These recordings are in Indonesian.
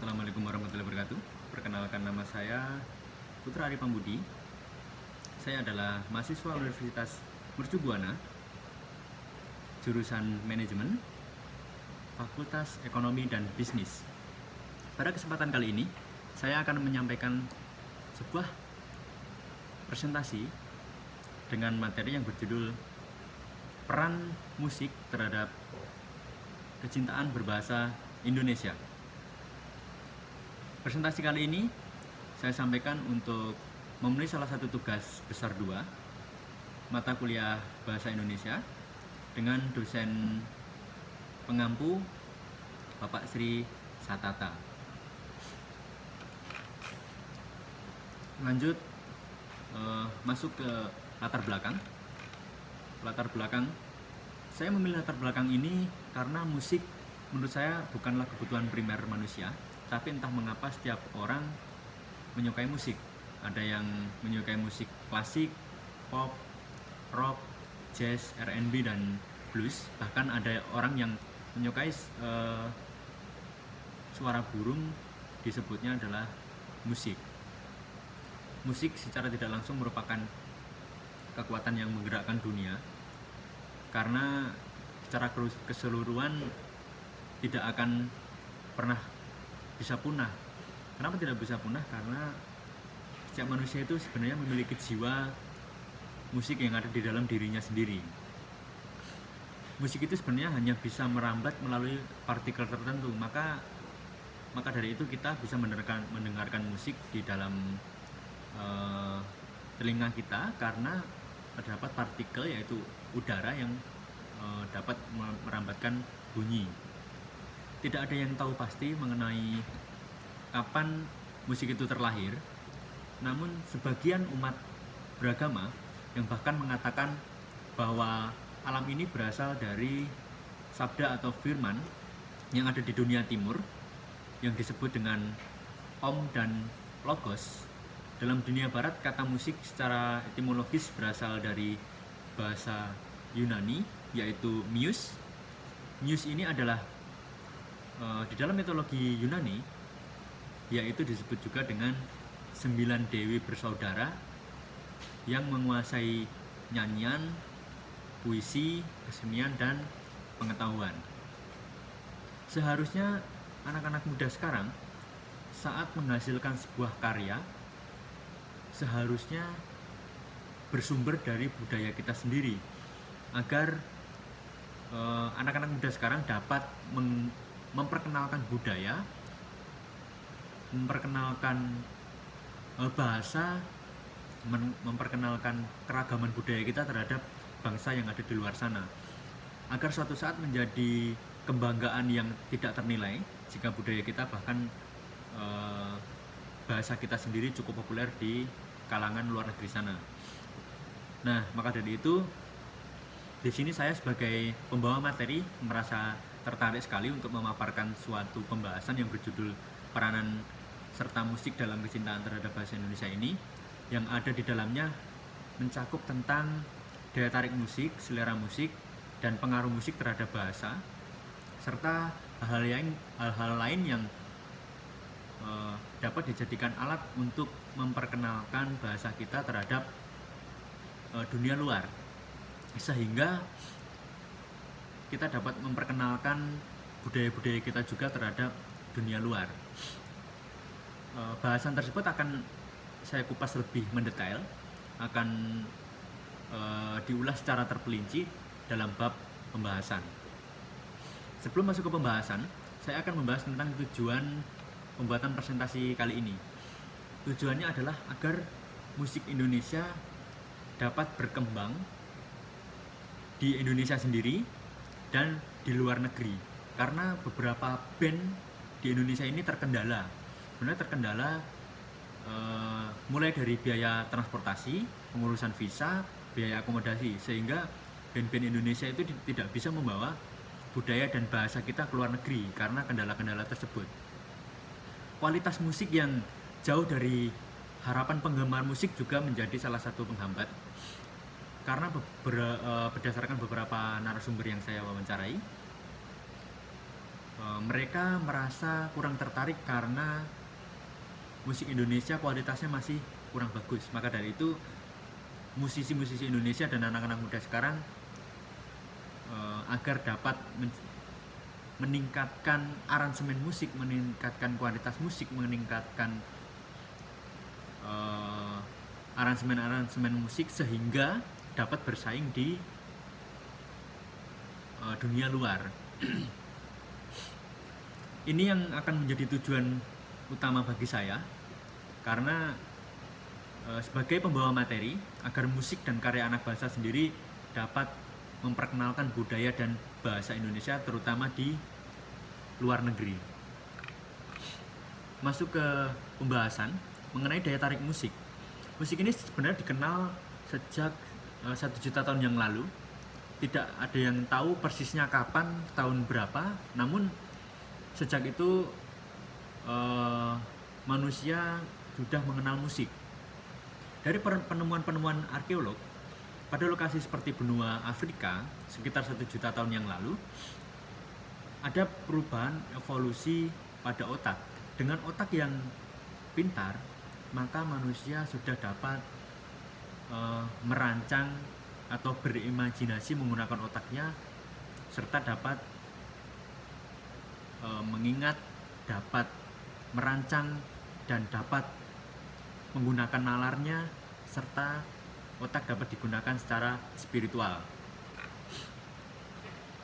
Assalamualaikum warahmatullahi wabarakatuh. Perkenalkan, nama saya Putra Ari Pambudi. Saya adalah mahasiswa Universitas Mercu Buana, jurusan Manajemen, Fakultas Ekonomi dan Bisnis. Pada kesempatan kali ini, saya akan menyampaikan sebuah presentasi dengan materi yang berjudul Peran Musik Terhadap Kecintaan Berbahasa Indonesia. Presentasi kali ini saya sampaikan untuk memenuhi salah satu tugas besar 2 mata kuliah Bahasa Indonesia dengan dosen pengampu Bapak Sri Satata. Lanjut masuk ke latar belakang. Saya memilih latar belakang ini karena musik menurut saya bukanlah kebutuhan primer manusia, tapi entah mengapa setiap orang menyukai musik. Ada yang menyukai musik klasik, pop, rock, jazz, R&B, dan blues. Bahkan ada orang yang menyukai suara burung, disebutnya adalah musik. Musik secara tidak langsung merupakan kekuatan yang menggerakkan dunia, karena secara keseluruhan tidak akan pernah bisa punah. Kenapa tidak bisa punah? Karena setiap manusia itu sebenarnya memiliki jiwa musik yang ada di dalam dirinya sendiri. Musik itu sebenarnya hanya bisa merambat melalui partikel tertentu. Maka dari itu kita bisa mendengarkan musik di dalam telinga kita, karena terdapat partikel, yaitu udara, yang dapat merambatkan bunyi. Tidak ada yang tahu pasti mengenai kapan musik itu terlahir, namun sebagian umat beragama yang bahkan mengatakan bahwa alam ini berasal dari sabda atau firman yang ada di dunia timur, yang disebut dengan Om dan Logos. Dalam dunia barat, kata musik secara etimologis berasal dari bahasa Yunani, yaitu muse. Muse ini adalah di dalam mitologi Yunani, yaitu disebut juga dengan 9 dewi bersaudara yang menguasai nyanyian, puisi, kesenian, dan pengetahuan. Seharusnya anak-anak muda sekarang saat menghasilkan sebuah karya seharusnya bersumber dari budaya kita sendiri, agar anak-anak muda sekarang dapat memperkenalkan budaya, memperkenalkan bahasa, memperkenalkan keragaman budaya kita terhadap bangsa yang ada di luar sana, agar suatu saat menjadi kebanggaan yang tidak ternilai jika budaya kita, bahkan bahasa kita sendiri, cukup populer di kalangan luar negeri sana. Nah, maka dari itu di sini saya sebagai pembawa materi merasa tertarik sekali untuk memaparkan suatu pembahasan yang berjudul peranan serta musik dalam kecintaan terhadap bahasa Indonesia ini, yang ada di dalamnya mencakup tentang daya tarik musik, selera musik, dan pengaruh musik terhadap bahasa, serta hal-hal lain yang dapat dijadikan alat untuk memperkenalkan bahasa kita terhadap dunia luar, sehingga kita dapat memperkenalkan budaya-budaya kita juga terhadap dunia luar. Bahasan tersebut akan saya kupas lebih mendetail, akan diulas secara terperinci dalam bab pembahasan. Sebelum masuk ke pembahasan, saya akan membahas tentang tujuan pembuatan presentasi kali ini. Tujuannya adalah agar musik Indonesia dapat berkembang di Indonesia sendiri dan di luar negeri, karena beberapa band di Indonesia ini terkendala mulai dari biaya transportasi, pengurusan visa, biaya akomodasi, sehingga band-band Indonesia itu tidak bisa membawa budaya dan bahasa kita ke luar negeri karena kendala-kendala tersebut. Kualitas musik yang jauh dari harapan penggemar musik juga menjadi salah satu penghambat, karena berdasarkan beberapa narasumber yang saya wawancarai, mereka merasa kurang tertarik karena musik Indonesia kualitasnya masih kurang bagus. Maka dari itu musisi-musisi Indonesia dan anak-anak muda sekarang agar dapat meningkatkan aransemen musik, meningkatkan kualitas musik, meningkatkan aransemen-aransemen musik sehingga dapat bersaing di dunia luar. Ini yang akan menjadi tujuan utama bagi saya, karena sebagai pembawa materi agar musik dan karya anak bangsa sendiri dapat memperkenalkan budaya dan bahasa Indonesia terutama di luar negeri. Masuk ke pembahasan mengenai daya tarik musik. Musik ini sebenarnya dikenal sejak 1 juta tahun yang lalu. Tidak ada yang tahu persisnya kapan, tahun berapa, namun sejak itu manusia sudah mengenal musik. Dari penemuan-penemuan arkeolog pada lokasi seperti benua Afrika sekitar 1 juta tahun yang lalu, ada perubahan evolusi pada otak. Dengan otak yang pintar, maka manusia sudah dapat merancang atau berimajinasi menggunakan otaknya, serta dapat mengingat, dapat merancang, dan dapat menggunakan nalarnya, serta otak dapat digunakan secara spiritual.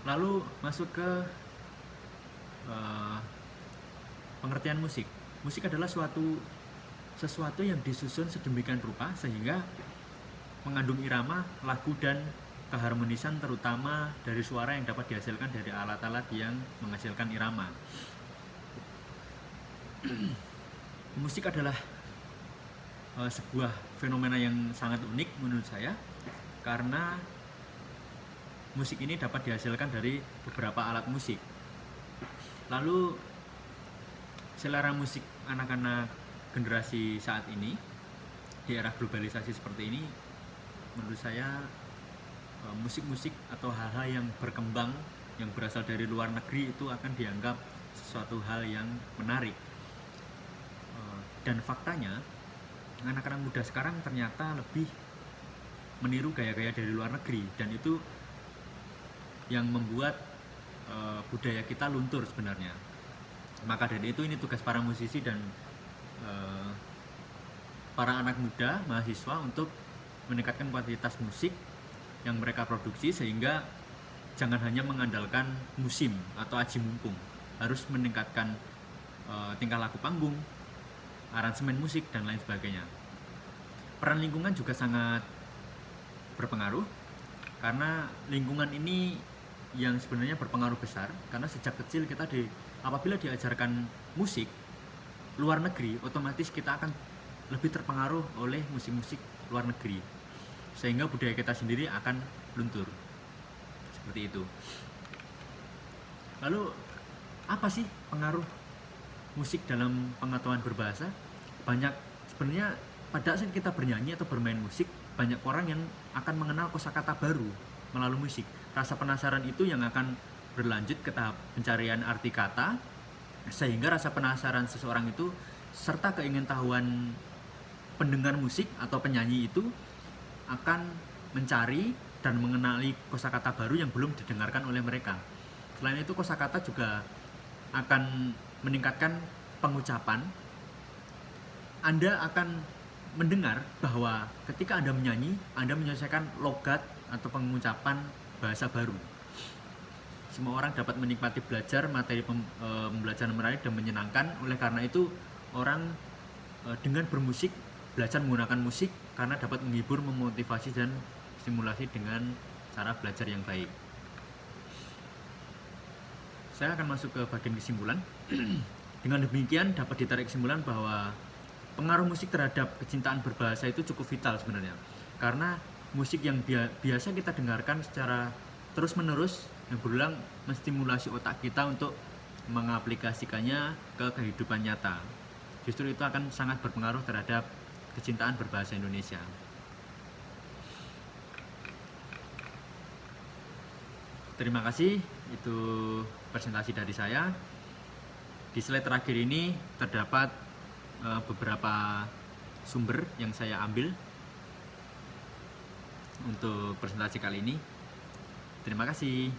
Lalu masuk ke pengertian musik. Musik adalah sesuatu yang disusun sedemikian rupa sehingga mengandung irama, lagu, dan keharmonisan, terutama dari suara yang dapat dihasilkan dari alat-alat yang menghasilkan irama. Musik adalah sebuah fenomena yang sangat unik menurut saya, karena musik ini dapat dihasilkan dari beberapa alat musik. Lalu selera musik anak-anak generasi saat ini di era globalisasi seperti ini, menurut saya musik-musik atau hal-hal yang berkembang yang berasal dari luar negeri itu akan dianggap sesuatu hal yang menarik. Dan faktanya anak-anak muda sekarang ternyata lebih meniru gaya-gaya dari luar negeri, dan itu yang membuat budaya kita luntur sebenarnya. Maka dari itu ini tugas para musisi dan para anak muda, mahasiswa, untuk meningkatkan kualitas musik yang mereka produksi, sehingga jangan hanya mengandalkan musim atau aji mumpung, harus meningkatkan tingkah laku panggung, aransemen musik, dan lain sebagainya. Peran lingkungan juga sangat berpengaruh, karena lingkungan ini yang sebenarnya berpengaruh besar, karena sejak kecil kita apabila diajarkan musik luar negeri, otomatis kita akan lebih terpengaruh oleh musik-musik luar negeri, sehingga budaya kita sendiri akan luntur. Seperti itu. Lalu apa sih pengaruh musik dalam pengetahuan berbahasa? Banyak sebenarnya. Pada saat kita bernyanyi atau bermain musik, banyak orang yang akan mengenal kosakata baru melalui musik. Rasa penasaran itu yang akan berlanjut ke tahap pencarian arti kata, sehingga rasa penasaran seseorang itu serta keingintahuan pendengar musik atau penyanyi itu akan mencari dan mengenali kosakata baru yang belum didengarkan oleh mereka. Selain itu, kosakata juga akan meningkatkan pengucapan. Anda akan mendengar bahwa ketika Anda menyanyi, Anda menyelesaikan logat atau pengucapan bahasa baru. Semua orang dapat menikmati belajar materi pembelajaran menarik dan menyenangkan. Oleh karena itu, orang dengan bermusik, belajar menggunakan musik karena dapat menghibur, memotivasi, dan stimulasi dengan cara belajar yang baik. Saya akan masuk ke bagian kesimpulan. Dengan demikian dapat ditarik kesimpulan bahwa pengaruh musik terhadap kecintaan berbahasa itu cukup vital sebenarnya, karena musik yang biasa kita dengarkan secara terus-menerus yang berulang menstimulasi otak kita untuk mengaplikasikannya ke kehidupan nyata. Justru itu akan sangat berpengaruh terhadap kecintaan berbahasa Indonesia. Terima kasih. itu presentasi dari saya. Di slide terakhir ini terdapat beberapa sumber yang saya ambil untuk presentasi kali ini. Terima kasih.